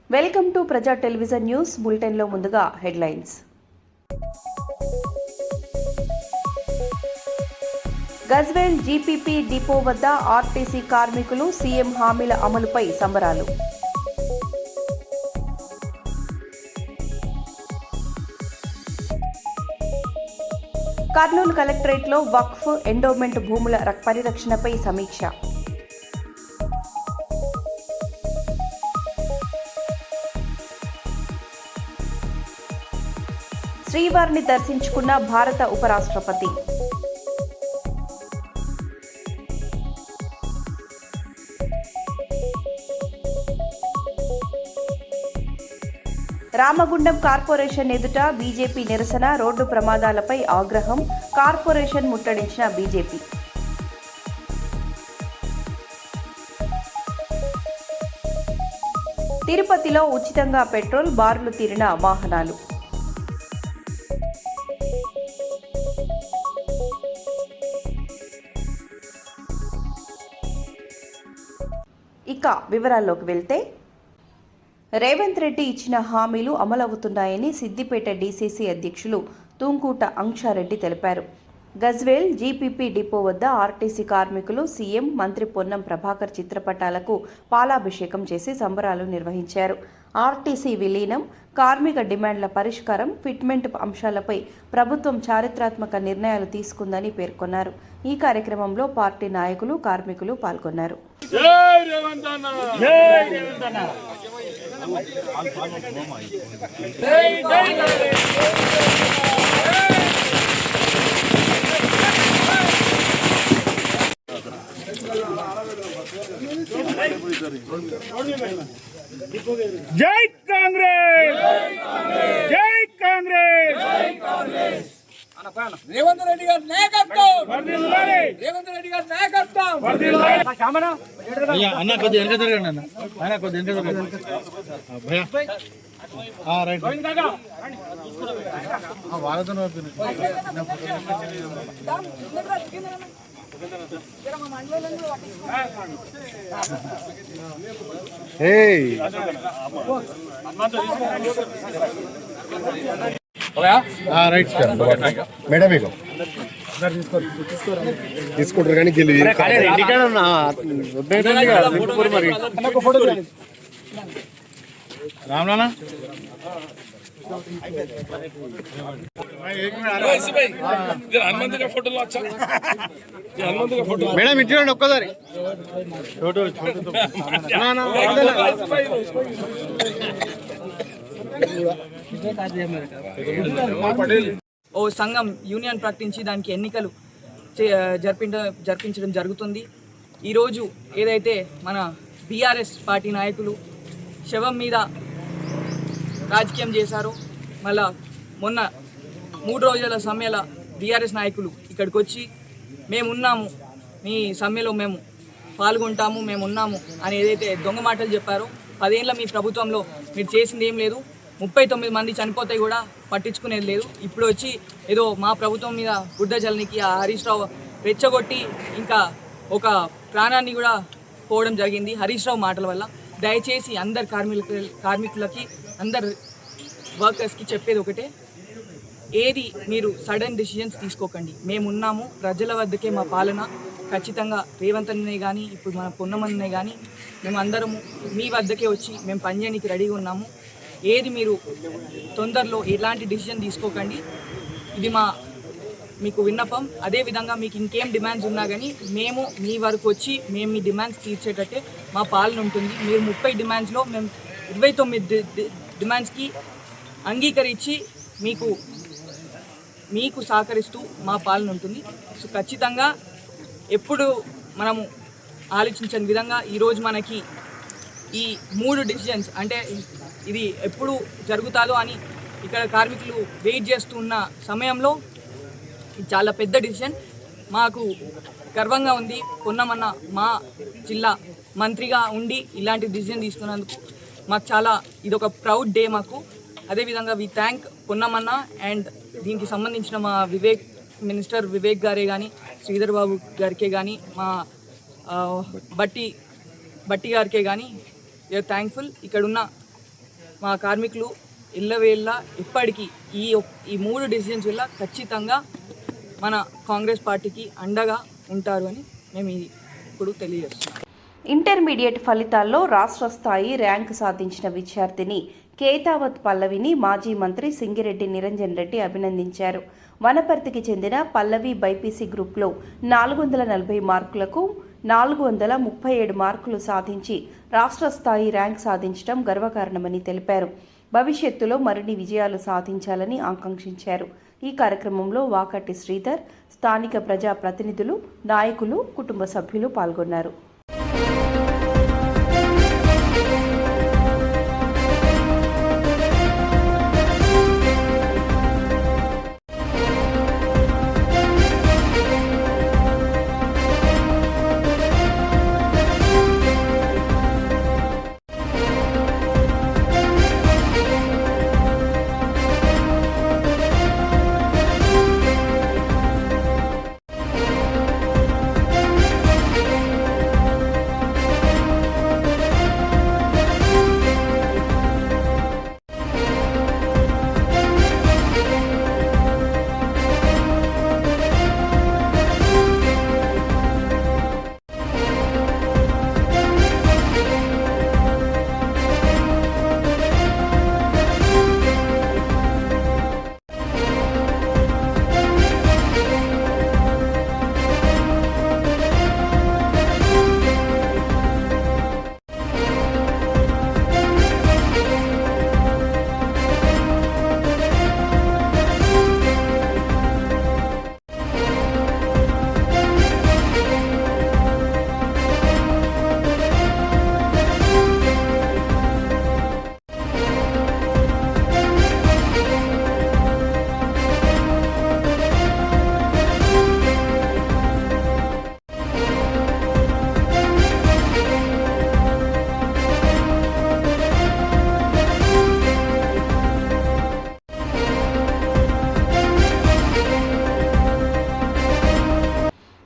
Welcome to ప్రజా television news bulletin లో ముందుగా హెడ్లైన్స్. గజ్వేల్ జీపీపీ డిపో వద్ద ఆర్టీసీ కార్మికులు సీఎం హామీల అమలుపై సంబరాలు. కర్నూలు కలెక్టరేట్లో వక్ఫ్ ఎండోమెంట్ భూముల పరిరక్షణపై సమీక్ష. శ్రీవారిని దర్శించుకున్న భారత ఉపరాష్ట్రపతి. రామగుండం కార్పొరేషన్ ఎదుట బీజేపీ నిరసన, రోడ్డు ప్రమాదాలపై ఆగ్రహం, కార్పొరేషన్ ముట్టడించిన బీజేపీ. తిరుపతిలో ఉచితంగా పెట్రోల్, బారులు తీరిన వాహనాలు. ఇక వివరాల్లోకి వెళ్తే, రేవంత్ రెడ్డి ఇచ్చిన హామీలు అమలవుతున్నాయని సిద్దిపేట డీసీసీ అధ్యక్షులు తుంకూట అంక్షారెడ్డి తెలిపారు. గజ్వేల్ జీపీపీ డిపో వద్ద ఆర్టీసీ కార్మికులు సీఎం, మంత్రి పొన్నం ప్రభాకర్ చిత్రపటాలకు పాలాభిషేకం చేసి సంబరాలు నిర్వహించారు. ఆర్టీసీ విలీనం, కార్మిక డిమాండ్ల పరిష్కారం, ఫిట్మెంట్ అంశాలపై ప్రభుత్వం చారిత్రాత్మక నిర్ణయాలు తీసుకుందని పేర్కొన్నారు. ఈ కార్యక్రమంలో పార్టీ నాయకులు, కార్మికులు పాల్గొన్నారు. జై కాంగ్రెస్, జై కాంగ్రెస్. రేవంత్ రెడ్డి గారి నాయకత్వం, రేవంత్ రెడ్డి గారి నాయకత్వం. అన్న కొద్దిగా వెనక జరగండి, అన్న కొద్దిగా వెనక జరగండి. వాళ్ళతో రైట్ సార్. మేడం తీసుకుంటారు కానీ మరి రామ్నా మేడం ఇచ్చి ఒక్కసారి ఓ సంఘం యూనియన్ ప్రకటించి దానికి ఎన్నికలు జరిపించడం జరుగుతుంది. ఈరోజు ఏదైతే మన బీఆర్ఎస్ పార్టీ నాయకులు శవం మీద రాజకీయం చేశారో, మళ్ళా మొన్న 3 రోజుల సమ్మెల బీఆర్ఎస్ నాయకులు ఇక్కడికి వచ్చి మేమున్నాము, మీ సమ్మెలో మేము పాల్గొంటాము, మేమున్నాము అని ఏదైతే దొంగ మాటలు చెప్పారో, 10 ఏళ్ళ మీ ప్రభుత్వంలో మీరు చేసింది ఏం లేదు, 39 మంది చనిపోతే కూడా పట్టించుకునేది లేదు. ఇప్పుడు వచ్చి ఏదో మా ప్రభుత్వం మీద బుడ్డ జల్నికి ఆ హరీష్ రావు రెచ్చగొట్టి ఇంకా ఒక ప్రాణాన్ని కూడా పోవడం జరిగింది హరీష్ రావు మాటల వల్ల. దయచేసి అందరు కార్మికులకి, అందరు వర్కర్స్కి చెప్పేది ఒకటే, ఏది మీరు సడన్ డెసిషన్స్ తీసుకోకండి. మేమున్నాము, ప్రజల వద్దకే మా పాలన. ఖచ్చితంగా రేవంత్ అన్నే కానీ, ఇప్పుడు మన పొన్నమన్నే కానీ, మేము అందరము మీ వద్దకే వచ్చి మేము పనిచేయడానికి రెడీగా ఉన్నాము. ఏది మీరు తొందరలో ఎలాంటి డెసిషన్ తీసుకోకండి, ఇది మీకు విన్నపం. అదేవిధంగా మీకు ఇంకేం డిమాండ్స్ ఉన్నా కానీ మేము మీ వరకు వచ్చి మేము మీ డిమాండ్స్ తీర్చేటట్టే మా పాలన ఉంటుంది. మీరు 30 డిమాండ్స్లో మేము 29 డిమాండ్స్కి అంగీకరించి మీకు సహకరిస్తూ మా పాలన ఉంటుంది. సో ఖచ్చితంగా ఎప్పుడు మనము ఆలోచించని విధంగా ఈరోజు మనకి ఈ 3 డిసిజన్స్, అంటే ఇది ఎప్పుడు జరుగుతాదో అని ఇక్కడ కార్మికులు వెయిట్ చేస్తున్న సమయంలో ఇది చాలా పెద్ద డిసిషన్. మాకు గర్వంగా ఉంది, పొన్నమన్న మా జిల్లా మంత్రిగా ఉండి ఇలాంటి డిసిజన్ తీసుకున్నందుకు మాకు చాలా ఇదొక ప్రౌడ్ డే మాకు. అదేవిధంగా వి థ్యాంక్ పొన్నమన్న అండ్ దీనికి సంబంధించిన మా మినిస్టర్ వివేక్ గారే కానీ, శ్రీధర్ బాబు గారికే కానీ, మా బట్టి గారికే కానీ వీఆర్ థ్యాంక్ఫుల్. ఇక్కడున్న మా కార్మికులు ఇళ్ళవేళ్ళ ఇప్పటికీ ఈ 3 డిసిజన్స్ వల్ల ఖచ్చితంగా మన కాంగ్రెస్ పార్టీకి అండగా ఉంటారు అని మేము ఇప్పుడు తెలియజేస్తున్నాం. ఇంటర్మీడియట్ ఫలితాల్లో రాష్ట్ర స్థాయి ర్యాంకు సాధించిన విద్యార్థిని కేతావత్ పల్లవిని మాజీ మంత్రి సింగిరెడ్డి నిరంజన్ రెడ్డి అభినందించారు. వనపర్తికి చెందిన పల్లవి బైపీసీ గ్రూప్లో 440 మార్కులకు 437 మార్కులు సాధించి రాష్ట్ర స్థాయి ర్యాంక్ సాధించడం గర్వకారణమని తెలిపారు. భవిష్యత్తులో మరిన్ని విజయాలు సాధించాలని ఆకాంక్షించారు. ఈ కార్యక్రమంలో వాకటి శ్రీధర్, స్థానిక ప్రజా ప్రతినిధులు, నాయకులు, కుటుంబ సభ్యులు పాల్గొన్నారు.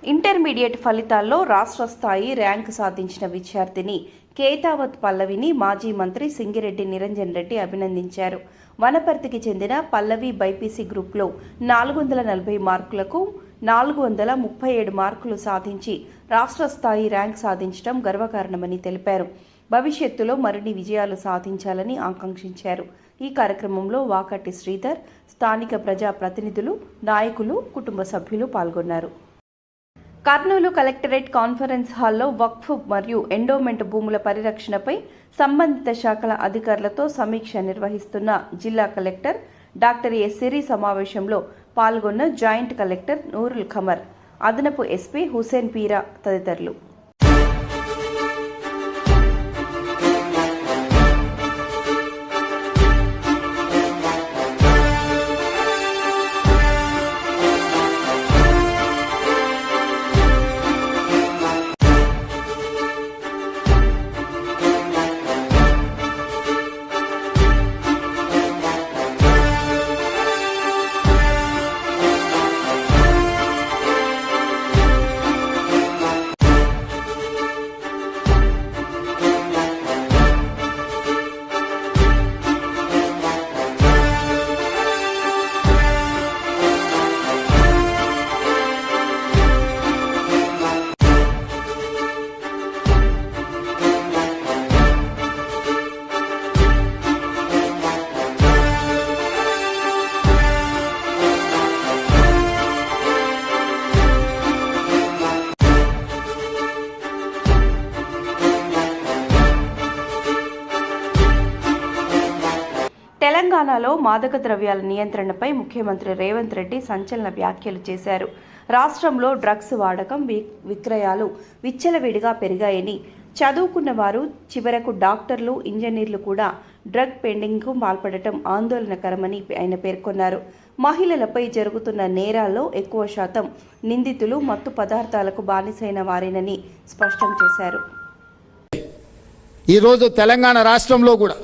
ఇంటర్మీడియట్ ఫలితాల్లో రాష్ట్ర స్థాయి ర్యాంకు సాధించిన విద్యార్థిని కేతావత్ పల్లవిని మాజీ మంత్రి సింగిరెడ్డి నిరంజన్ రెడ్డి అభినందించారు. వనపర్తికి చెందిన పల్లవి బైపీసీ గ్రూప్లో 440 మార్కులకు 437 మార్కులు సాధించి రాష్ట్ర స్థాయి ర్యాంక్ సాధించడం గర్వకారణమని తెలిపారు. భవిష్యత్తులో మరిన్ని విజయాలు సాధించాలని ఆకాంక్షించారు. ఈ కార్యక్రమంలో వాకటి శ్రీధర్, స్థానిక ప్రజా ప్రతినిధులు, నాయకులు, కుటుంబ సభ్యులు పాల్గొన్నారు. కర్నూలు కలెక్టరేట్ కాన్ఫరెన్స్ హాల్లో వక్ఫ్ మరియు ఎండోమెంట్ భూముల పరిరక్షణపై సంబంధిత శాఖల అధికారులతో సమీక్ష నిర్వహిస్తున్న జిల్లా కలెక్టర్ డాక్టర్ ఎస్ సిరి సమావేశంలో పాల్గొన్న జాయింట్ కలెక్టర్ నూరుల్ ఖమర్, అదనపు ఎస్పీ హుసేన్ పీరా తదితరులు. తెలంగాణలో మాదక ద్రవ్యాల నియంత్రణపై ముఖ్యమంత్రి రేవంత్ రెడ్డి సంచలన వ్యాఖ్యలు చేశారు. రాష్ట్రంలో డ్రగ్స్ వాడకం, విక్రయాలు విచ్చలవిడిగా పెరిగాయని, చదువుకున్న వారు చివరకు డాక్టర్లు, ఇంజనీర్లు కూడా డ్రగ్ పెండింగ్కు పాల్పడటం ఆందోళనకరమని ఆయన పేర్కొన్నారు. మహిళలపై జరుగుతున్న నేరాల్లో ఎక్కువ శాతం నిందితులు మత్తు పదార్థాలకు బానిసైన వారేనని స్పష్టం చేశారు. ఈరోజు తెలంగాణ రాష్ట్రంలో కూడా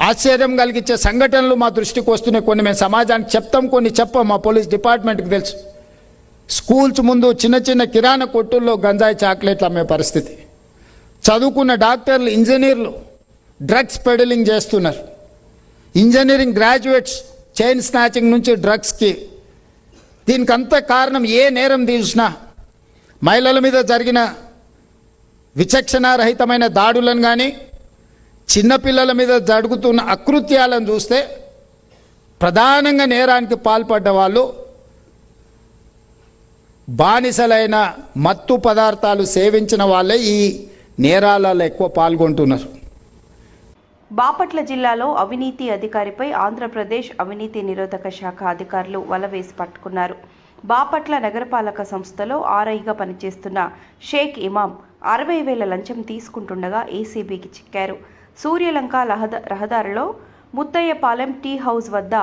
ఆశ్చర్యం కలిగించే సంఘటనలు మా దృష్టికి వస్తున్నాయి. కొన్ని మేము సమాజానికి చెప్తాం, కొన్ని చెప్పాం. మా పోలీస్ డిపార్ట్మెంట్కి తెలుసు. స్కూల్స్ ముందు చిన్న చిన్న కిరాణా కొట్టుల్లో గంజాయి చాక్లెట్లు అమ్మే పరిస్థితి. చదువుకున్న డాక్టర్లు, ఇంజనీర్లు డ్రగ్స్ పెడలింగ్ చేస్తున్నారు. ఇంజనీరింగ్ గ్రాడ్యుయేట్స్ చైన్ స్నాచింగ్ నుంచి డ్రగ్స్కి. దీనికి అంత కారణం ఏ నేరం తీసినా మహిళల మీద జరిగిన విచక్షణారహితమైన దాడులను కానీ చిన్నపిల్లల మీద జరుగుతున్న అకృత్యాలను చూస్తే ప్రధానంగా నేరానికి పాల్పడ్డ వాళ్ళు బానిసలైన మత్తు పదార్థాలు సేవించిన వాళ్ళే ఈ నేరాలలో ఎక్కువ పాల్గొంటున్నారు. బాపట్ల జిల్లాలో అవినీతి అధికారిపై ఆంధ్రప్రదేశ్ అవినీతి నిరోధక శాఖ అధికారులు వల వేసి పట్టుకున్నారు. బాపట్ల నగరపాలక సంస్థలో ఆర్ఐగా పనిచేస్తున్న షేక్ ఇమాం 60,000 లంచం తీసుకుంటుండగా ఏసీబీకి చిక్కారు. సూర్యలంక రహదారిలో ముత్తయ్యపాలెం టీ హౌస్ వద్ద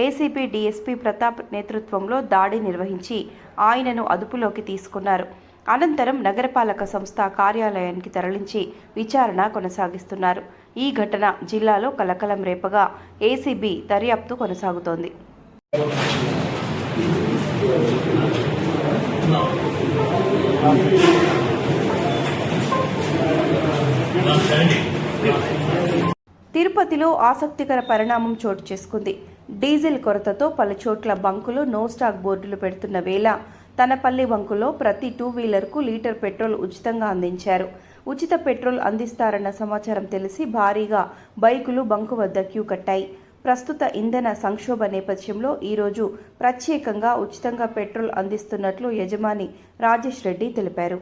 ఏసీబీ డీఎస్పీ ప్రతాప్ నేతృత్వంలో దాడి నిర్వహించి ఆయనను అదుపులోకి తీసుకున్నారు. అనంతరం నగరపాలక సంస్థ కార్యాలయానికి తరలించి విచారణ కొనసాగిస్తున్నారు. ఈ ఘటన జిల్లాలో కలకలం రేపగా ఏసీబీ దర్యాప్తు కొనసాగుతోంది. తిరుపతిలో ఆసక్తికర పరిణామం చోటు చేసుకుంది. డీజిల్ కొరతతో పలుచోట్ల బంకులు నో స్టాక్ బోర్డులు పెడుతున్న వేళ తనపల్లి బంకులో ప్రతి 2 వీలర్కు లీటర్ పెట్రోల్ ఉచితంగా అందించారు. ఉచిత పెట్రోల్ అందిస్తారన్న సమాచారం తెలిసి భారీగా బైకులు బంకు వద్ద క్యూ కట్టాయి. ప్రస్తుత ఇంధన సంక్షోభ నేపథ్యంలో ఈరోజు ప్రత్యేకంగా ఉచితంగా పెట్రోల్ అందిస్తున్నట్లు యజమాని రాజేష్ రెడ్డి తెలిపారు.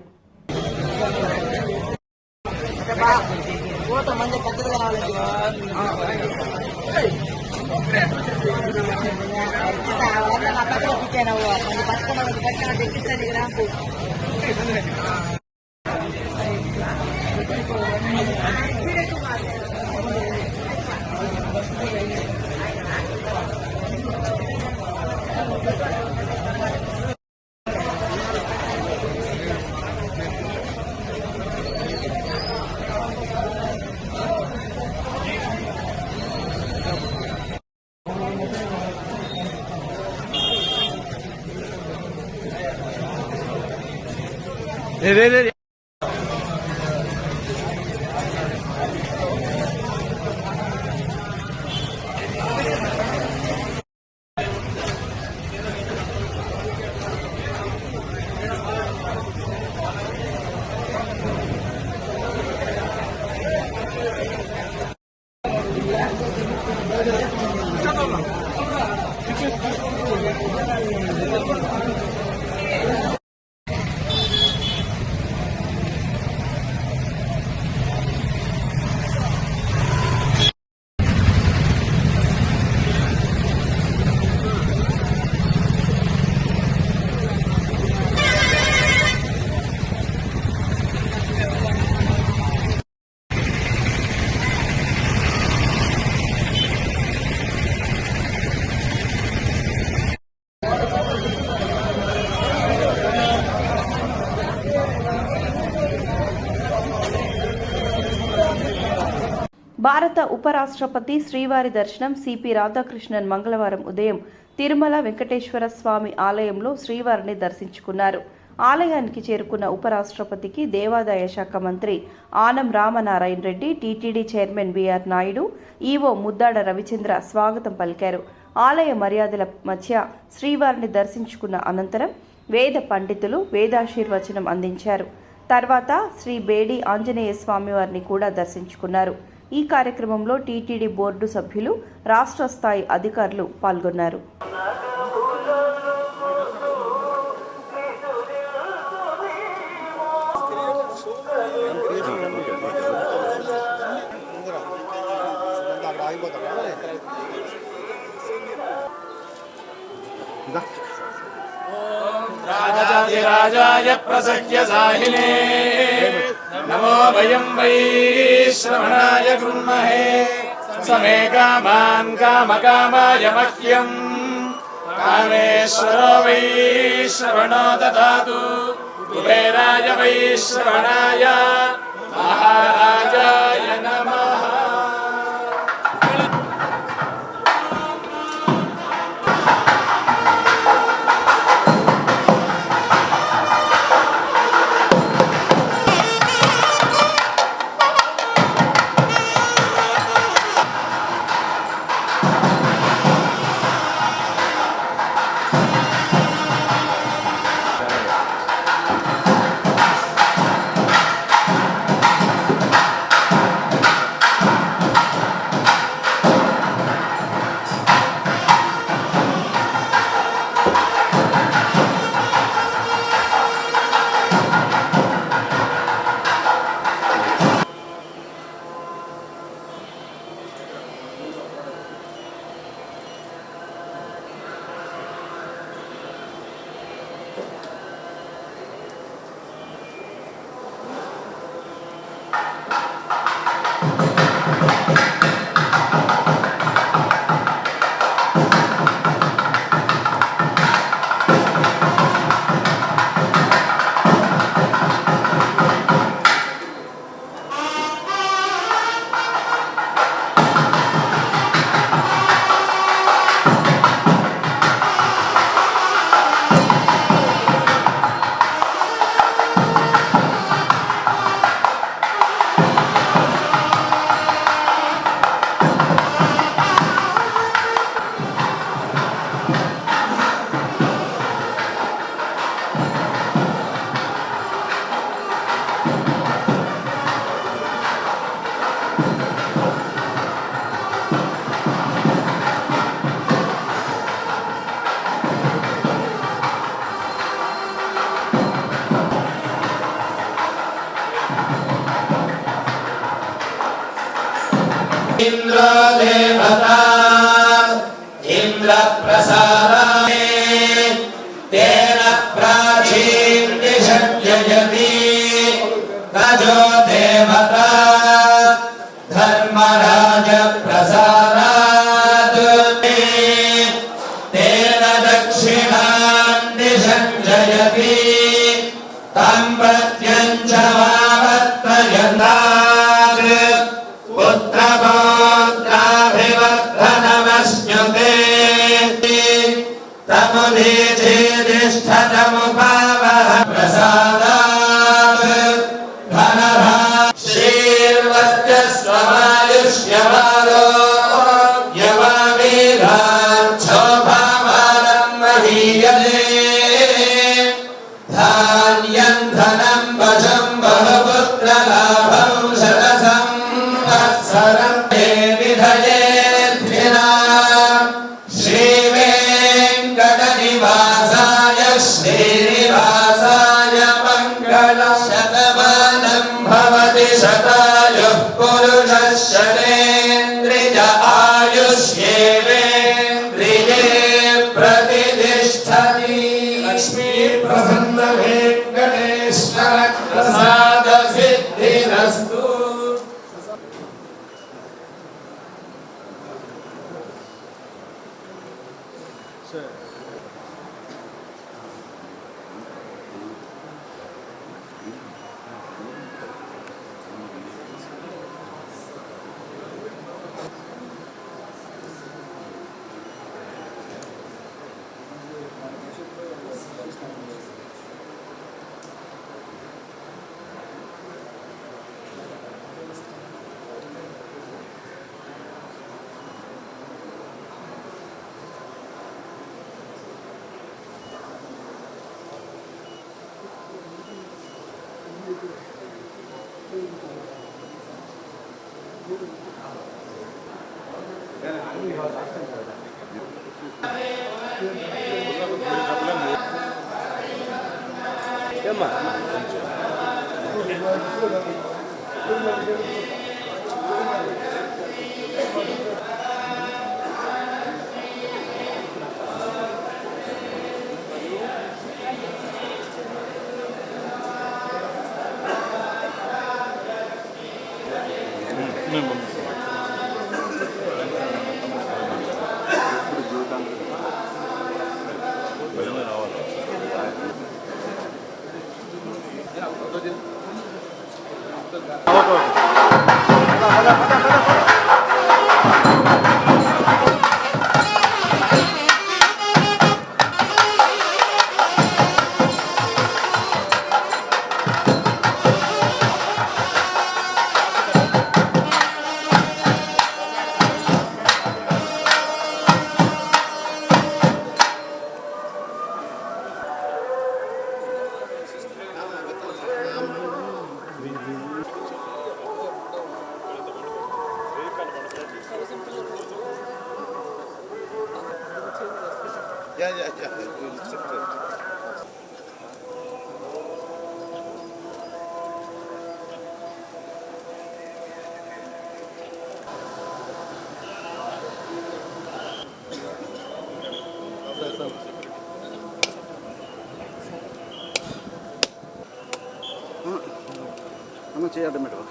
భారత ఉపరాష్ట్రపతి శ్రీవారి దర్శనం సిపి రాధాకృష్ణన్ మంగళవారం ఉదయం తిరుమల వెంకటేశ్వర స్వామి ఆలయంలో శ్రీవారిని దర్శించుకున్నారు. ఆలయానికి చేరుకున్న ఉపరాష్ట్రపతికి దేవాదాయ శాఖ మంత్రి Anam Ramanarayana Reddy, TTD chairman BR Naidu, EO Muddada Ravichandra స్వాగతం పలికారు. ఆలయ మర్యాదల మధ్య శ్రీవారిని దర్శించుకున్న అనంతరం వేద పండితులు వేదాశీర్వచనం అందించారు. తర్వాత శ్రీ బేడి ఆంజనేయ స్వామివారిని కూడా దర్శించుకున్నారు. ఈ కార్యక్రమంలో టీటీడీ బోర్డు సభ్యులు, రాష్ట్ర స్థాయి అధికారులు పాల్గొన్నారు. రాజాయ ప్రసఖ్య సాహినే నమో వయం వై శ్రవణాయ గృహ్మహే సమే కామాన్ కామకామాయ మహ్యం కామేశ్వరో వై శ్రవణో దదాతు కుబేరాయ వై శ్రవణాయ మహారాజాయ నమః. इंद्रो देवता इंद्रप्रसादाय तेन प्राचीन दिशत्यजति तजो देवता धर्मराज प्रसादात् तेन दक्षिणां दिशं जयति तं प्रत्यञ्चमावर्तयन्तात् पुत्रपौत्राभिवर्धनमश्नुते तमुदीचेतिष्ठतमुपावह प्रसादात् धनराज श्रीर्वर्चस्वमायुष्यमारो यवावीराच्छोभामानं महीयते धान्यं धनं वशं बहुपुत्रलाभं शतसंवत्सरं विधयेद्धिना श्रीवेङ्कटनिवासाय श्रीनिवासाय मङ्गलं शतमानं भवति शतायुः पुरुषः शतेन्द्रिय आयुष्येवेन्द्रिये प्रतिष्ठति लक्ष्मी प्रसन्न वेङ्कटेश्वर प्रसाद सिद्धिरस्तु చేయాలి మేడం.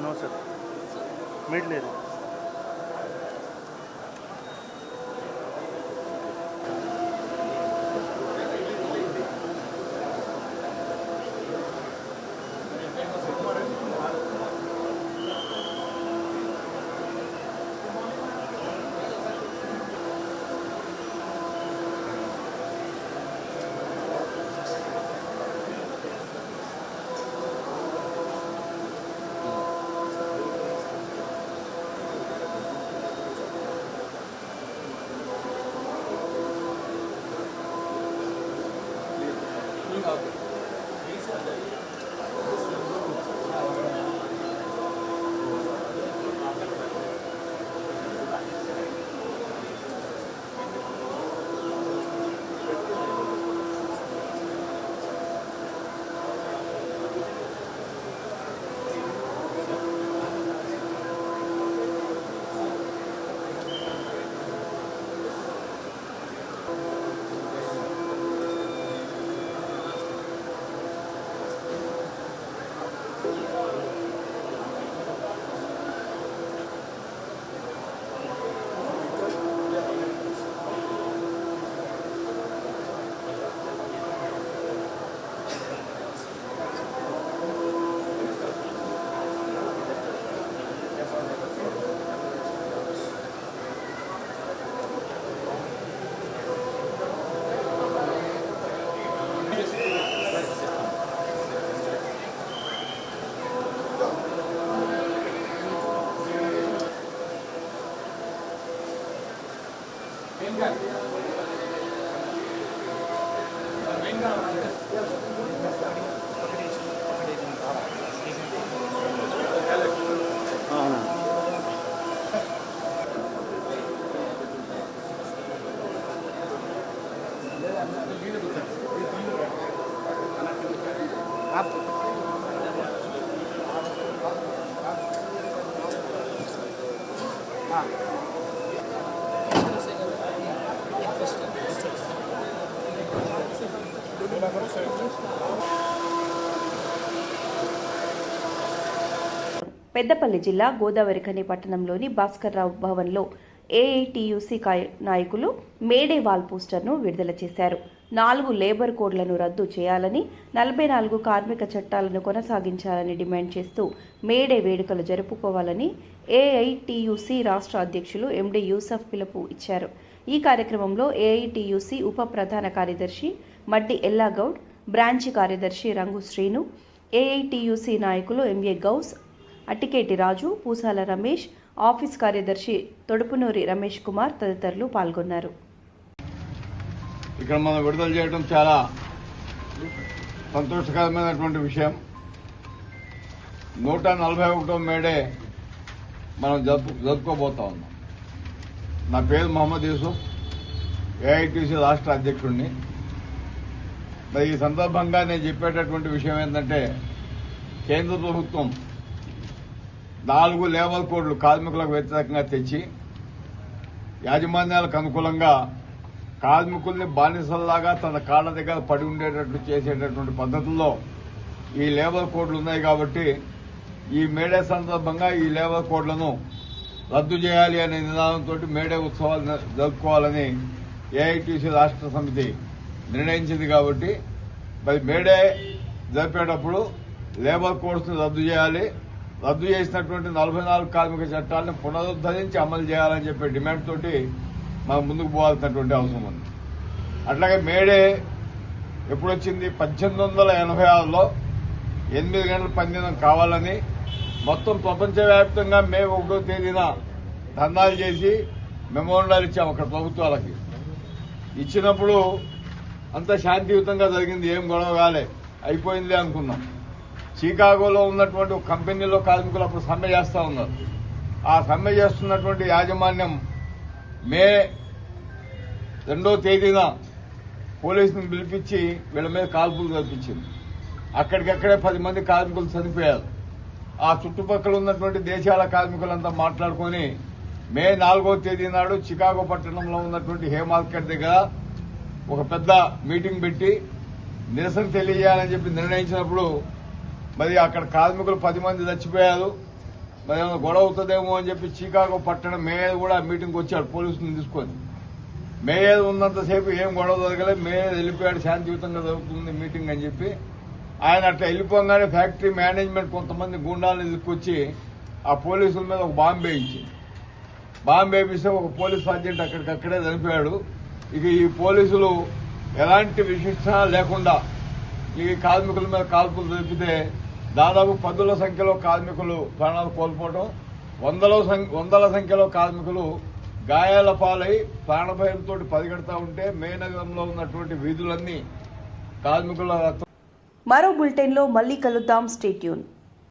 నో సార్ మీట్ లేదు. పెద్దపల్లి జిల్లా గోదావరిఖని పట్టణంలోని భాస్కర్రావు భవన్లో ఏఐటియుసి నాయకులు మేడే వాల్ పోస్టర్ను విడుదల చేశారు. 4 లేబర్ కోడ్లను రద్దు చేయాలని, 44 కార్మిక చట్టాలను కొనసాగించాలని డిమాండ్ చేస్తూ మేడే వేడుకలు జరుపుకోవాలని ఏఐటియుసి రాష్ట్ర అధ్యక్షులు ఎండి యూసఫ్ పిలుపు ఇచ్చారు. ఈ కార్యక్రమంలో ఏఐటియుసి ఉప ప్రధాన కార్యదర్శి మడ్డి ఎల్లాగౌడ్, బ్రాంచి కార్యదర్శి రంగు శ్రీను, ఏఐటియుసి నాయకులు ఎంఏ గౌస్, అట్టికేటి రాజు, పూసాల రమేష్, ఆఫీస్ కార్యదర్శి తొడుపునూరి రమేష్ కుమార్ తదితరులు పాల్గొన్నారు. ఇక్కడ మనం విడుదల చేయడం చాలా సంతోషకరమైనటువంటి విషయం. 141వ మేడే మనం జరుపుకోబోతా ఉన్నాం. నా పేరు మొహమ్మద్ యూసుఫ్, ఏఐటీసీ రాష్ట్ర అధ్యక్షుడిని. మరి ఈ సందర్భంగా నేను చెప్పేటటువంటి విషయం ఏంటంటే, కేంద్ర ప్రభుత్వం 4 లేబర్ కోడ్లు కార్మికులకు వ్యతిరేకంగా తెచ్చి యాజమాన్యాలకు అనుకూలంగా కార్మికుల్ని బానిసల్లాగా తన కాళ్ళ దగ్గర పడి ఉండేటట్లు చేసేటటువంటి పద్ధతుల్లో ఈ లేబర్ కోడ్లు ఉన్నాయి. కాబట్టి ఈ మేడే సందర్భంగా ఈ లేబర్ కోడ్లను రద్దు చేయాలి అనే నినాదంతో మేడే ఉత్సవాలు జరుపుకోవాలని ఏఐటీసీ రాష్ట్ర సమితి నిర్ణయించింది. కాబట్టి మరి మేడే జరిపేటప్పుడు లేబర్ కోడ్స్ని రద్దు చేయాలి, రద్దు చేసినటువంటి 44 కార్మిక చట్టాలను పునరుద్ధరించి అమలు చేయాలని చెప్పే డిమాండ్ తోటి మనం ముందుకు పోవాల్సినటువంటి అవసరం ఉంది. అట్లాగే మేడే ఎప్పుడొచ్చింది? 1886లో 8 గంటల పనిదినం కావాలని మొత్తం ప్రపంచవ్యాప్తంగా మే 1వ తేదీన ధర్నాలు చేసి మెమోరాండాలు ఇచ్చాం అక్కడ ప్రభుత్వాలకి. ఇచ్చినప్పుడు అంత శాంతియుతంగా జరిగింది, ఏం గొడవ కాలే, అయిపోయింది అనుకున్నాం. చికాగోలో ఉన్నటువంటి ఒక కంపెనీలో కార్మికులు అప్పుడు సమ్మె చేస్తా ఉన్నారు. ఆ సమ్మె చేస్తున్నటువంటి యాజమాన్యం మే 2వ తేదీన పోలీసుని పిలిపించి వీళ్ళ మీద కాల్పులు జరిపించింది. అక్కడికక్కడే 10 మంది కార్మికులు చనిపోయారు. ఆ చుట్టుపక్కల ఉన్నటువంటి దేశాల కార్మికులంతా మాట్లాడుకుని మే 4వ తేదీ నాడు చికాగో పట్టణంలో ఉన్నటువంటి హే మార్కెట్ దగ్గర ఒక పెద్ద మీటింగ్ పెట్టి నిరసన తెలియజేయాలని చెప్పి నిర్ణయించినప్పుడు మరి అక్కడ కార్మికులు 10 మంది చచ్చిపోయారు. మరి ఏమైనా గొడవ అవుతుందేమో అని చెప్పి చికాగో పట్టణం మేయర్ కూడా మీటింగ్కి వచ్చాడు పోలీసులను తీసుకొని. మేయర్ ఉన్నంతసేపు ఏం గొడవ జరగలేదు, మేయర్ వెళ్ళిపోయాడు, శాంతియుతంగా జరుగుతుంది మీటింగ్ అని చెప్పి. ఆయన అట్లా వెళ్ళిపోగానే ఫ్యాక్టరీ మేనేజ్మెంట్ కొంతమంది గుండాలను తీసుకొచ్చి ఆ పోలీసుల మీద ఒక బాంబు వేయించింది. బాంబు వేపిస్తే ఒక పోలీస్ సర్జెంట్ అక్కడికక్కడే చనిపోయాడు. ఇక ఈ పోలీసులు ఎలాంటి విశిష్టత లేకుండా ఈ కార్మికుల మీద కాల్పులు జరిపితే దాదాపు 10ల సంఖ్యలో కార్మికులు ప్రాణాలు కోల్పోవడం, వందల సంఖ్యలో కార్మికులు గాయాల పాలై ప్రాణభయంతో పరిగెడతా ఉంటే మే నగరంలో ఉన్నటువంటి వీధులన్నీ కార్మికుల మరో బులెటిన్లో మళ్ళీ కలుద్దాం. Stay tune.